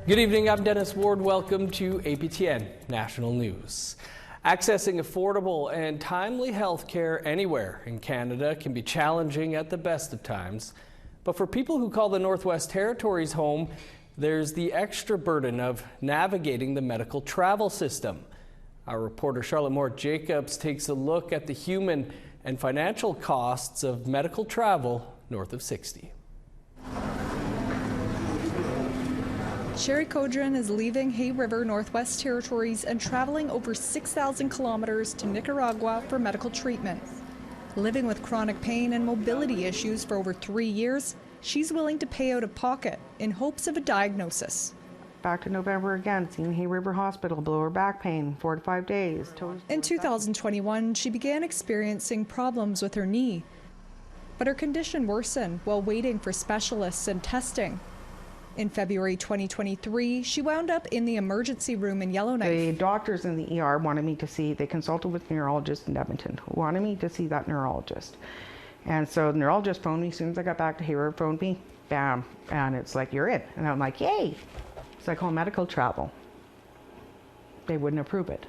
Good evening, I'm Dennis Ward. Welcome to APTN National News. Accessing affordable and timely health care anywhere in Canada can be challenging at the best of times. But for people who call the Northwest Territories home, there's the extra burden of navigating the medical travel system. Our reporter Charlotte Moore-Jacobs takes a look at the human and financial costs of medical travel north of 60. Sherry Kodran is leaving Hay River, Northwest Territories and traveling over 6,000 kilometers to Nicaragua for medical treatment. Living with chronic pain and mobility issues for over 3 years, she's willing to pay out of pocket in hopes of a diagnosis. Back to November again, seeing Hay River Hospital, lower back pain, 4 to 5 days. In 2021, she began experiencing problems with her knee, but her condition worsened while waiting for specialists and testing. In February 2023, she wound up in the emergency room in Yellowknife. The doctors in the ER wanted me to see, they consulted with a neurologist in Edmonton, who wanted me to see that neurologist. And so the neurologist phoned me as soon as I got back to Hay River, phoned me, bam, and it's like, you're in. And I'm like, yay. So I call medical travel. They wouldn't approve it.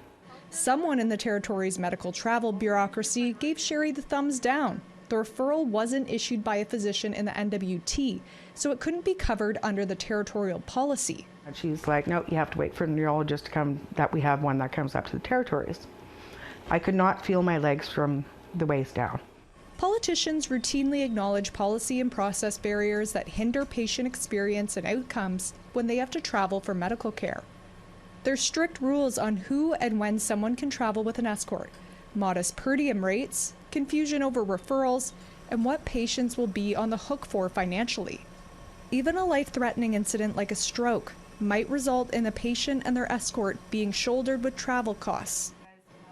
Someone in the Territory's medical travel bureaucracy gave Sherry the thumbs down. The referral wasn't issued by a physician in the NWT, so it couldn't be covered under the territorial policy. And she's like, no, you have to wait for a neurologist to come, that we have one that comes up to the territories. I could not feel my legs from the waist down. Politicians routinely acknowledge policy and process barriers that hinder patient experience and outcomes when they have to travel for medical care. There's strict rules on who and when someone can travel with an escort, modest per diem rates, confusion over referrals, and what patients will be on the hook for financially. Even a life-threatening incident like a stroke might result in the patient and their escort being shouldered with travel costs.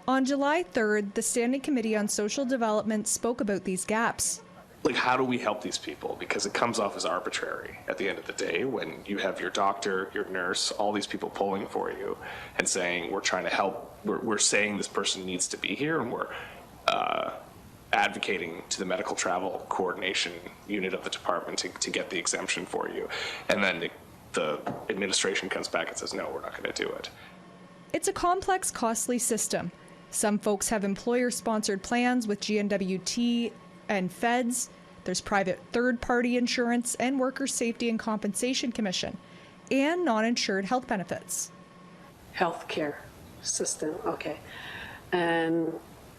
On July 3rd, the Standing Committee on Social Development spoke about these gaps. Like, how do we help these people? Because it comes off as arbitrary at the end of the day when you have your doctor, your nurse, all these people pulling for you and saying, we're trying to help, we're saying this person needs to be here, and we're advocating to the medical travel coordination unit of the department to get the exemption for you. And then the administration comes back and says, no, we're not going to do it. It's a complex, costly system. Some folks have employer-sponsored plans with GNWT and feds. There's private third-party insurance and Workers' Safety and Compensation Commission, and non-insured health benefits. Healthcare system, okay. And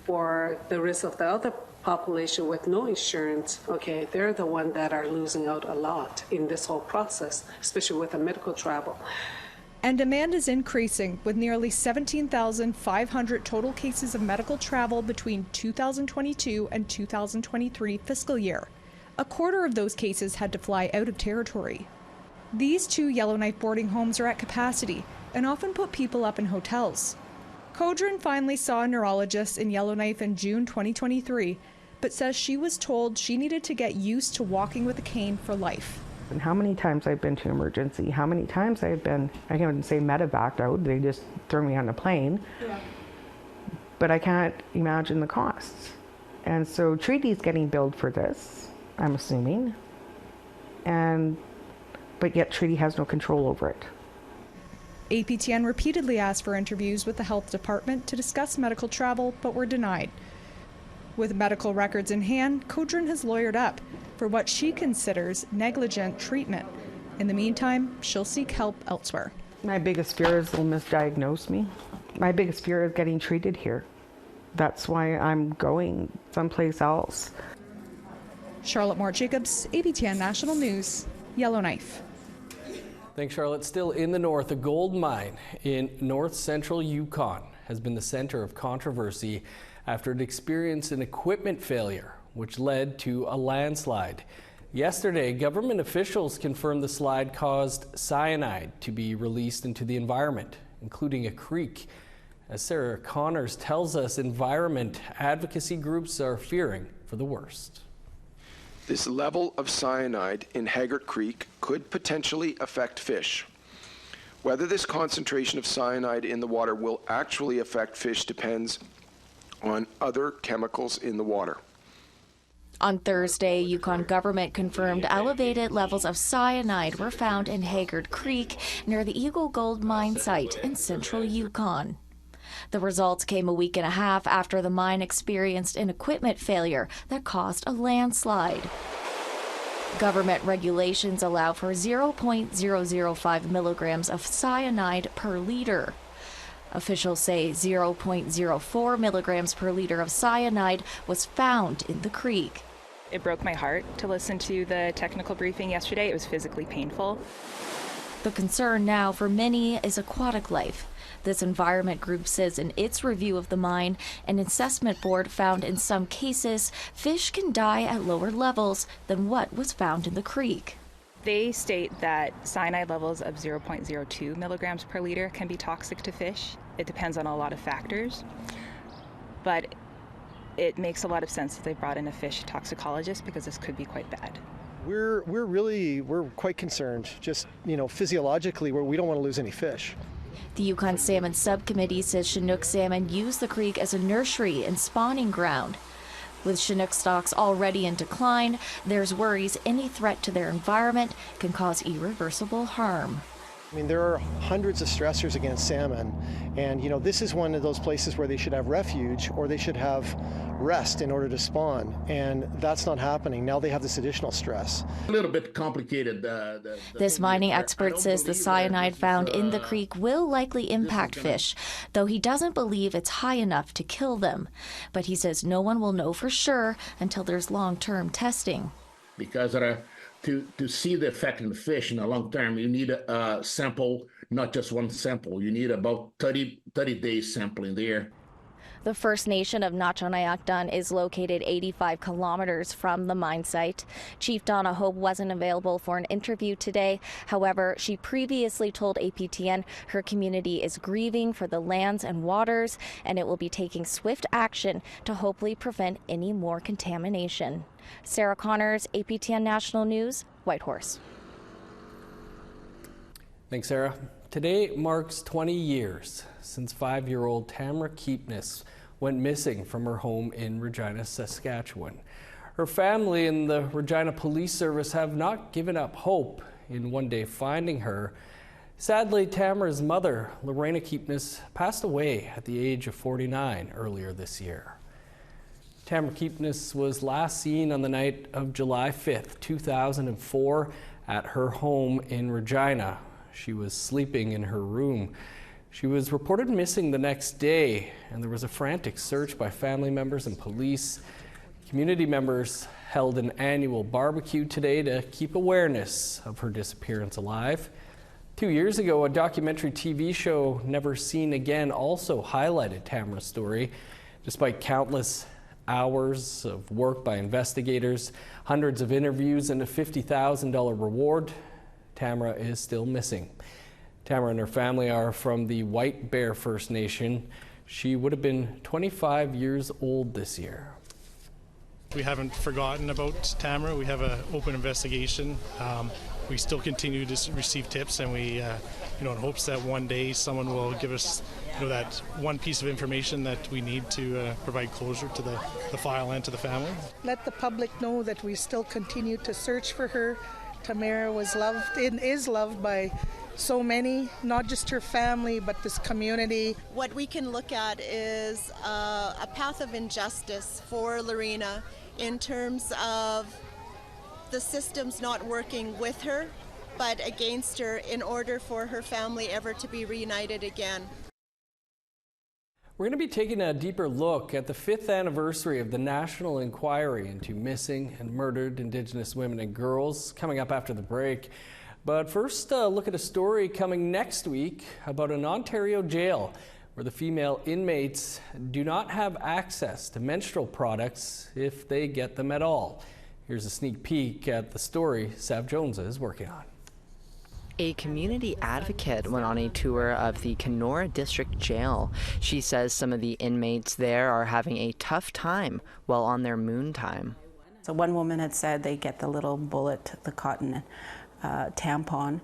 for the rest of the other population with no insurance, okay, they're the ones that are losing out a lot in this whole process, especially with the medical travel. And demand is increasing, with nearly 17,500 total cases of medical travel between 2022 and 2023 fiscal year. A quarter of those cases had to fly out of territory. These 2 Yellowknife boarding homes are at capacity and often put people up in hotels. Kodran finally saw a neurologist in Yellowknife in June 2023, but says she was told she needed to get used to walking with a cane for life. And how many times I've been to emergency, how many times I've been, I can't even say medevaced out, they just throw me on a plane. Yeah. But I can't imagine the costs. And so Treaty's getting billed for this, I'm assuming. But yet Treaty has no control over it. APTN repeatedly asked for interviews with the health department to discuss medical travel, but were denied. With medical records in hand, Kodran has lawyered up for what she considers negligent treatment. In the meantime, she'll seek help elsewhere. My biggest fear is they'll misdiagnose me. My biggest fear is getting treated here. That's why I'm going someplace else. Charlotte Moore-Jacobs, APTN National News, Yellowknife. Thanks, Charlotte. Still in the north, a gold mine in north-central Yukon has been the center of controversy after it experienced an equipment failure, which led to a landslide. Yesterday, government officials confirmed the slide caused cyanide to be released into the environment, including a creek. As Sarah Connors tells us, environment advocacy groups are fearing for the worst. This level of cyanide in Haggart Creek could potentially affect fish. Whether this concentration of cyanide in the water will actually affect fish depends on other chemicals in the water. On Thursday, Yukon government confirmed elevated levels of cyanide were found in Haggard Creek near the Eagle Gold mine site in central Yukon. The results came a week and a half after the mine experienced an equipment failure that caused a landslide. Government regulations allow for 0.005 milligrams of cyanide per liter. Officials say 0.04 milligrams per liter of cyanide was found in the creek. It broke my heart to listen to the technical briefing yesterday. It was physically painful. The concern now for many is aquatic life. This environment group says in its review of the mine, an assessment board found in some cases fish can die at lower levels than what was found in the creek. They state that cyanide levels of 0.02 milligrams per liter can be toxic to fish. It depends on a lot of factors, but it makes a lot of sense that they brought in a fish toxicologist because this could be quite bad. We're quite concerned. Just, physiologically, we don't want to lose any fish. The Yukon Salmon Subcommittee says Chinook salmon use the creek as a nursery and spawning ground. With Chinook stocks already in decline, there's worries any threat to their environment can cause irreversible harm. I mean, there are hundreds of stressors against salmon, and this is one of those places where they should have refuge or they should have rest in order to spawn, and that's not happening. Now they have this additional stress. A little bit complicated. This mining expert says the cyanide found in the creek will likely impact fish, though he doesn't believe it's high enough to kill them. But he says no one will know for sure until there's long-term testing. Because to see the effect in the fish in the long term, you need a sample, not just one sample. You need about 30 days sampling there. The First Nation of Nachonayakdun is located 85 kilometers from the mine site. Chief Donna Hope wasn't available for an interview today. However, she previously told APTN her community is grieving for the lands and waters, and it will be taking swift action to hopefully prevent any more contamination. Sarah Connors, APTN National News, Whitehorse. Thanks, Sarah. Today marks 20 years since 5-year-old Tamara Kess went missing from her home in Regina, Saskatchewan. Her family and the Regina Police Service have not given up hope in one day finding her. Sadly, Tamara's mother, Lorena Kess, passed away at the age of 49 earlier this year. Tamara Kess was last seen on the night of July 5th, 2004 at her home in Regina. She was sleeping in her room. She was reported missing the next day, and there was a frantic search by family members and police. Community members held an annual barbecue today to keep awareness of her disappearance alive. 2 years ago, a documentary TV show, Never Seen Again, also highlighted Tamara's story. Despite countless hours of work by investigators, hundreds of interviews, and a $50,000 reward, Tamara is still missing. Tamara and her family are from the White Bear First Nation. She would have been 25 years old this year. We haven't forgotten about Tamara. We have an open investigation. We still continue to receive tips, and we, in hopes that one day someone will give us, that one piece of information that we need to provide closure to the file and to the family. Let the public know that we still continue to search for her. Tamara was loved and is loved by so many, not just her family, but this community. What we can look at is a path of injustice for Lorena in terms of the systems not working with her, but against her in order for her family ever to be reunited again. We're going to be taking a deeper look at the 5th anniversary of the National Inquiry into Missing and Murdered Indigenous Women and Girls coming up after the break. But first, look at a story coming next week about an Ontario jail where the female inmates do not have access to menstrual products if they get them at all. Here's a sneak peek at the story Sav Jones is working on. A community advocate went on a tour of the Canora District Jail. She says some of the inmates there are having a tough time while on their moon time. So one woman had said they get the little bullet, the cotton tampon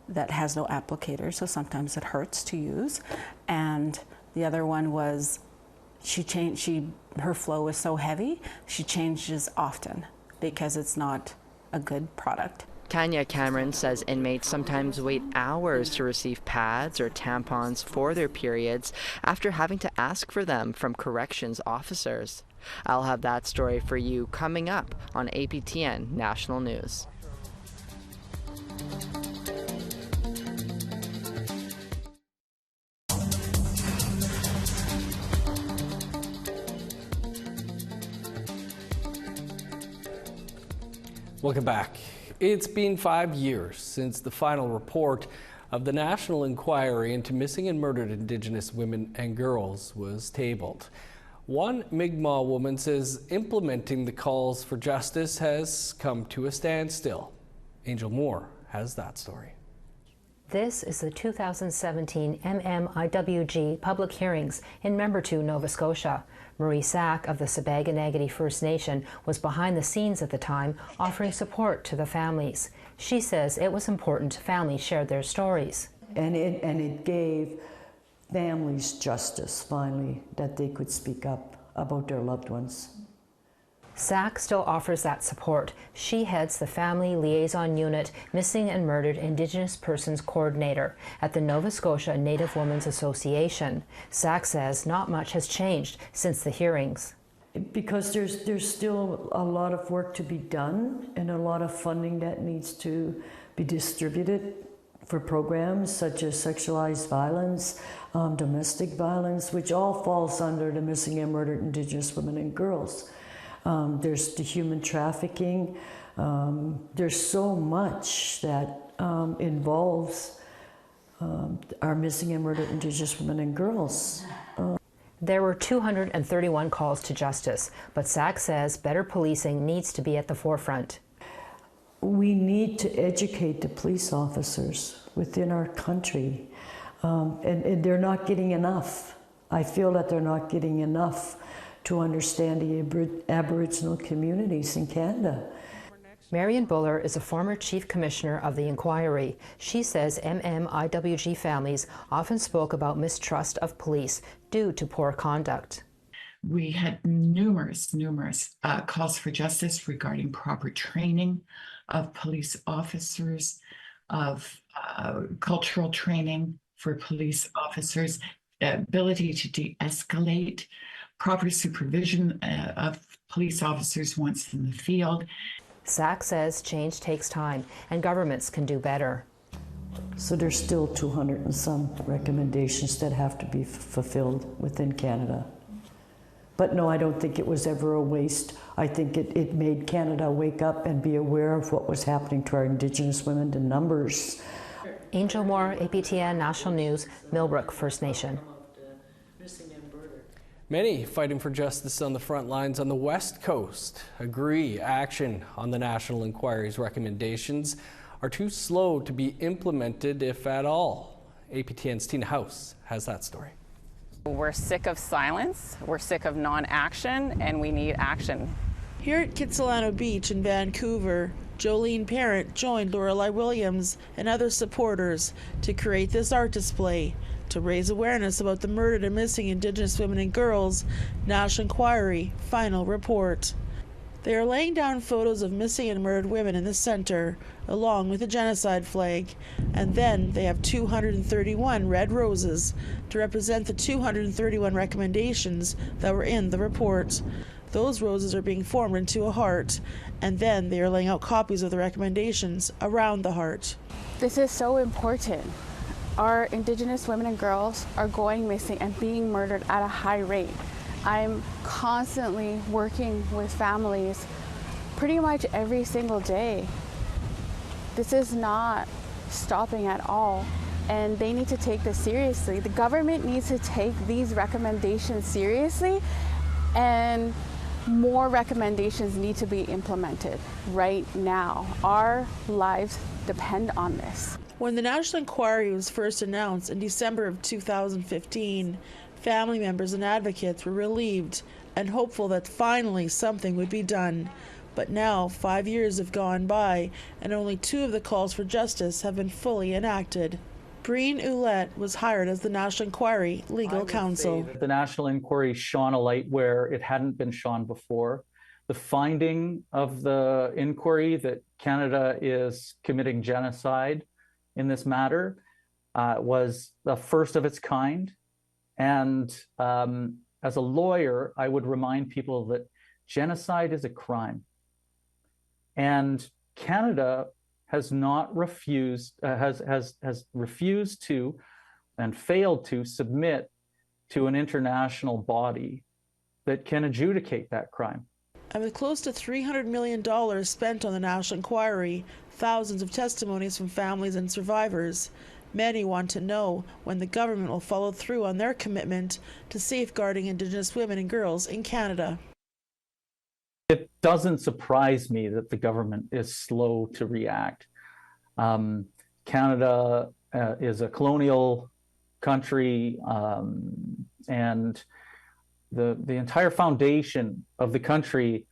that has no applicator, so sometimes it hurts to use. And the other one was her flow is so heavy, she changes often because it's not a good product. Tanya Cameron says inmates sometimes wait hours to receive pads or tampons for their periods after having to ask for them from corrections officers. I'll have that story for you coming up on APTN National News. Welcome back. It's been 5 years since the final report of the National Inquiry into Missing and Murdered Indigenous Women and Girls was tabled. One Mi'kmaq woman says implementing the calls for justice has come to a standstill. Angel Moore has that story. This is the 2017 MMIWG public hearings in Membertou, Nova Scotia. Marie Sack of the Sabaganagati First Nation was behind the scenes at the time, offering support to the families. She says it was important families shared their stories. And it gave families justice, finally, that they could speak up about their loved ones. Sack still offers that support. She heads the Family Liaison Unit Missing and Murdered Indigenous Persons Coordinator at the Nova Scotia Native Women's Association. Sack says not much has changed since the hearings. Because there's still a lot of work to be done and a lot of funding that needs to be distributed for programs such as sexualized violence, domestic violence, which all falls under the Missing and Murdered Indigenous Women and Girls. There's the human trafficking. There's so much that involves our missing and murdered Indigenous women and girls. There were 231 calls to justice, but Sack says better policing needs to be at the forefront. We need to educate the police officers within our country, and they're not getting enough. I feel that they're not getting enough to understand the Aboriginal communities in Canada. Marion Buller is a former Chief Commissioner of the Inquiry. She says MMIWG families often spoke about mistrust of police due to poor conduct. We had numerous calls for justice regarding proper training of police officers, of cultural training for police officers, ability to de-escalate, proper supervision of police officers once in the field. Sack says change takes time and governments can do better. So there's still 200 and some recommendations that have to be fulfilled within Canada. But no, I don't think it was ever a waste. I think it made Canada wake up and be aware of what was happening to our Indigenous women in numbers. Angel Moore, APTN National News, Millbrook First Nation. Many fighting for justice on the front lines on the West Coast agree action on the National Inquiry's recommendations are too slow to be implemented, if at all. APTN's Tina House has that story. We're sick of silence, we're sick of non-action, and we need action. Here at Kitsilano Beach in Vancouver, Jolene Parent joined Lorelei Williams and other supporters to create this art display to raise awareness about the murdered and missing Indigenous women and girls National Inquiry final report. They are laying down photos of missing and murdered women in the center, along with a genocide flag, and then they have 231 red roses to represent the 231 recommendations that were in the report. Those roses are being formed into a heart, and then they are laying out copies of the recommendations around the heart. This is so important. Our Indigenous women and girls are going missing and being murdered at a high rate. I'm constantly working with families pretty much every single day. This is not stopping at all, and they need to take this seriously. The government needs to take these recommendations seriously, and more recommendations need to be implemented right now. Our lives depend on this. When the National Inquiry was first announced in December of 2015, family members and advocates were relieved and hopeful that finally something would be done. But now, 5 years have gone by, and only 2 of the calls for justice have been fully enacted. Breen Ouellette was hired as the National Inquiry legal counsel. The National Inquiry shone a light where it hadn't been shone before. The finding of the inquiry that Canada is committing genocide in this matter was the first of its kind. And as a lawyer, I would remind people that genocide is a crime. And Canada has refused to and failed to submit to an international body that can adjudicate that crime. And with close to $300 million spent on the National Inquiry, thousands of testimonies from families and survivors, many want to know when the government will follow through on their commitment to safeguarding Indigenous women and girls in Canada. It doesn't surprise me that the government is slow to react. Canada is a colonial country, and the entire foundation of the country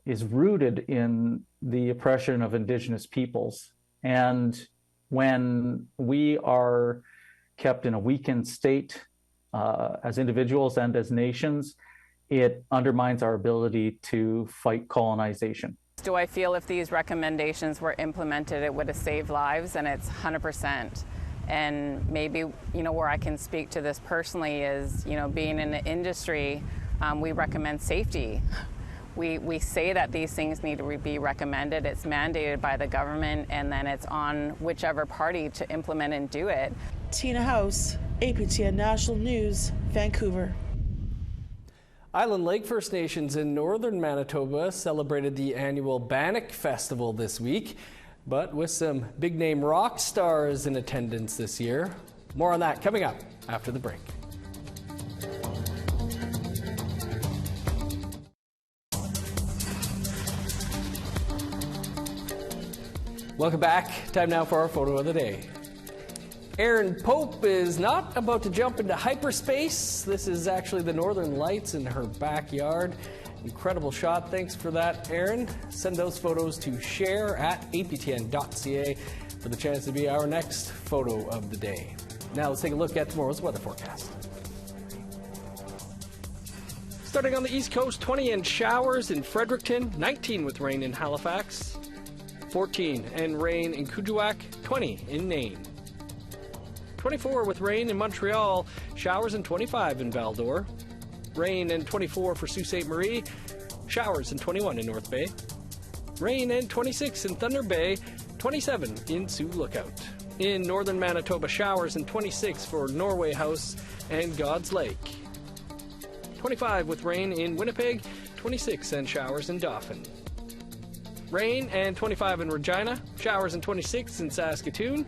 is rooted in the oppression of Indigenous peoples. And when we are kept in a weakened state as individuals and as nations, it undermines our ability to fight colonization. Do I feel if these recommendations were implemented, it would have saved lives? And it's 100%. And maybe, where I can speak to this personally is, being in the industry, we recommend safety. We say that these things need to be recommended. It's mandated by the government, and then it's on whichever party to implement and do it. Tina House, APTN National News, Vancouver. Island Lake First Nations in northern Manitoba celebrated the annual Banic Festival this week, but with some big-name rock stars in attendance this year. More on that coming up after the break. Welcome back. Time now for our photo of the day. Erin Pope is not about to jump into hyperspace. This is actually the Northern Lights in her backyard. Incredible shot. Thanks for that, Erin. Send those photos to share@aptn.ca for the chance to be our next photo of the day. Now let's take a look at tomorrow's weather forecast. Starting on the East Coast, 20 and showers in Fredericton, 19 with rain in Halifax, 14 and rain in Kuujjuaq, 20 in Nain. 24 with rain in Montreal, showers and 25 in Val-d'Or. Rain and 24 for Sault Ste. Marie, showers and 21 in North Bay. Rain and 26 in Thunder Bay, 27 in Sioux Lookout. In northern Manitoba, showers and 26 for Norway House and God's Lake. 25 with rain in Winnipeg, 26 and showers in Dauphin. Rain and 25 in Regina, showers and 26 in Saskatoon.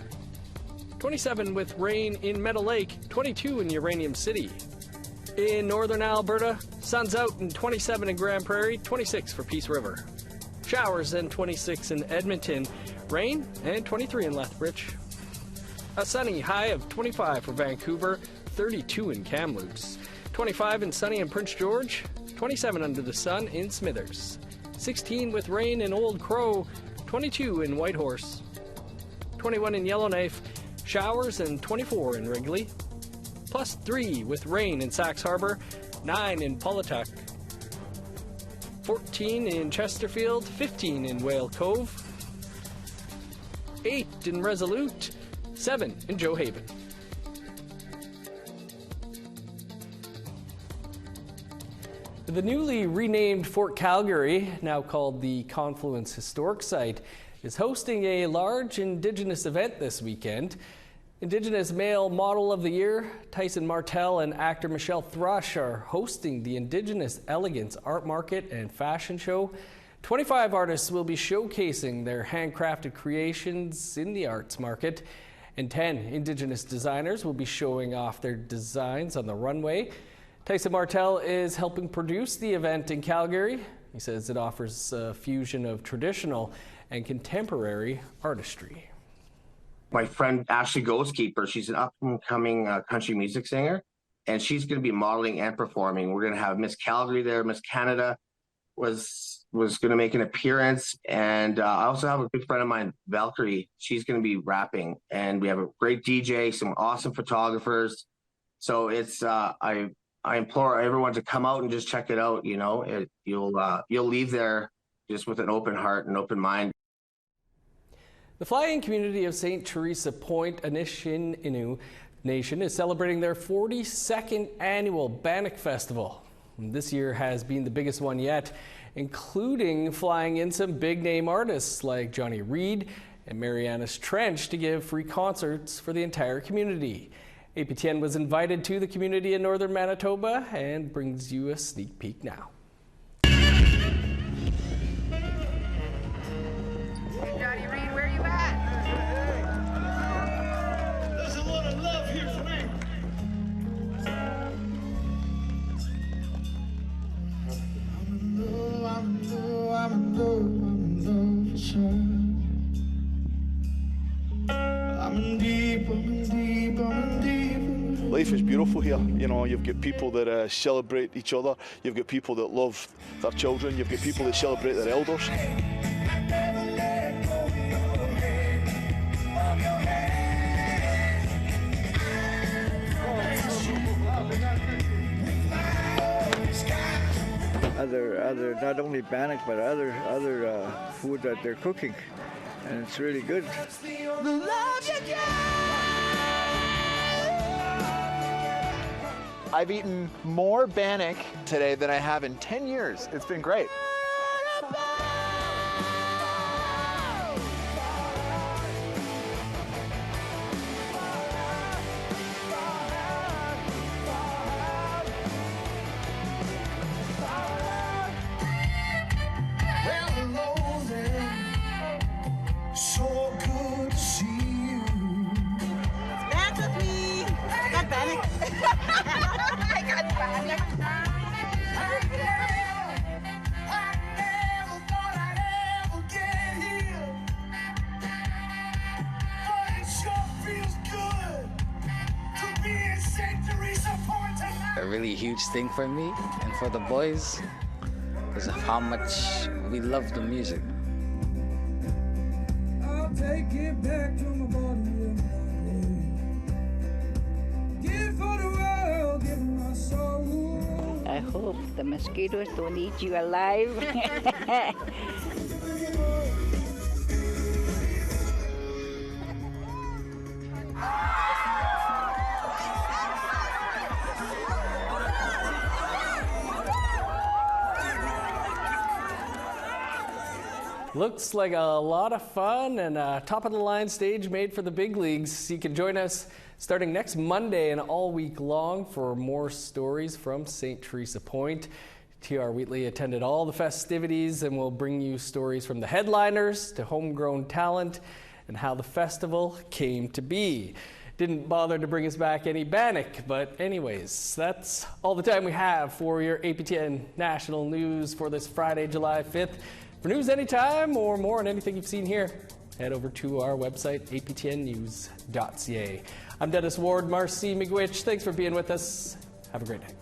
27 with rain in Meadow Lake, 22 in Uranium City. In northern Alberta, sun's out and 27 in Grand Prairie, 26 for Peace River. Showers and 26 in Edmonton, rain and 23 in Lethbridge. A sunny high of 25 for Vancouver, 32 in Kamloops. 25 and sunny in Prince George, 27 under the sun in Smithers. 16 with rain in Old Crow, 22 in Whitehorse. 21 in Yellowknife, showers and 24 in Wrigley. Plus 3 with rain in Sax Harbor, 9 in Polituck. 14 in Chesterfield, 15 in Whale Cove. 8 in Resolute, 7 in Joe Haven. The newly renamed Fort Calgary, now called the Confluence Historic Site, is hosting a large Indigenous event this weekend. Indigenous Male Model of the Year, Tyson Martell, and actor Michelle Thrush are hosting the Indigenous Elegance Art Market and Fashion Show. 25 artists will be showcasing their handcrafted creations in the arts market, and 10 Indigenous designers will be showing off their designs on the runway. Tyson Martell is helping produce the event in Calgary. He says it offers a fusion of traditional and contemporary artistry. My friend Ashley Ghostkeeper, she's an up-and-coming country music singer, and she's going to be modeling and performing. We're going to have Miss Calgary there, Miss Canada, was going to make an appearance, and I also have a good friend of mine, Valkyrie. She's going to be rapping, and we have a great DJ, some awesome photographers. So it's I implore everyone to come out and just check it out. You know, you'll leave there just with an open heart and open mind. The fly-in community of St. Teresa Point Anishinaabe Nation is celebrating their 42nd annual Banic Festival. This year has been the biggest one yet, including flying in some big-name artists like Johnny Reed and Marianas Trench to give free concerts for the entire community. APTN was invited to the community in northern Manitoba and brings you a sneak peek now. Johnny Reed, where you at? There's a lot of love here for me. I'm in love for sure. I'm in deep. Life is beautiful here. You know, you've got people that celebrate each other. You've got people that love their children. You've got people that celebrate their elders. Other not only Banic, but other food that they're cooking, and it's really good. I've eaten more Banic today than I have in 10 years. It's been great. So good to see you. Dance with me. I got Banic. I got Banic. I never thought I'd ever get here, but it sure feels good to be in St. Teresa Point tonight. A really huge thing for me and for the boys because of how much we love the music. Take it back to my body and my way. Give for the world, give my soul. I hope the mosquitoes don't eat you alive. Looks like a lot of fun and a top-of-the-line stage made for the big leagues. You can join us starting next Monday and all week long for more stories from St. Teresa Point. T.R. Wheatley attended all the festivities and will bring you stories from the headliners to homegrown talent and how the festival came to be. Didn't bother to bring us back any Banic, but anyways, that's all the time we have for your APTN National News for this Friday, July 5th. For news anytime or more on anything you've seen here, head over to our website, aptnnews.ca. I'm Dennis Ward, Marcy McGuitch. Thanks for being with us. Have a great day.